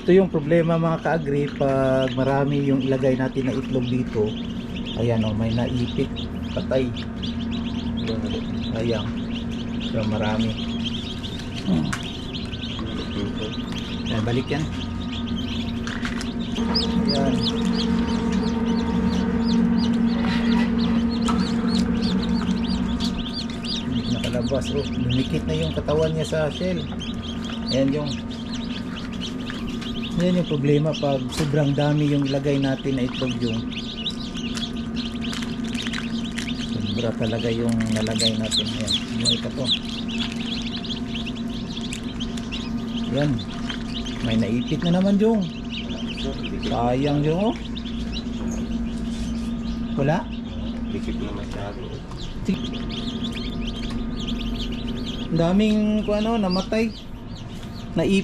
Ito yung problema mga ka-agri, pag marami yung ilagay natin na itlog dito. Ayan o, may naipit, patay. Ayan, so marami. Ayan, balik yan. Ayan. Hindi nakalabas. Oh, lumikit na yung katawan niya sa shell. Ayan yung problema pag sobrang dami yung ilagay natin na itlog yung sobra talaga yung nalagay natin. Ayan, buhay pa to. Ayan, may naipit na naman yung sayang yung oh. Wala? Dikit na masyado. Daming kung ano namatay, naipit.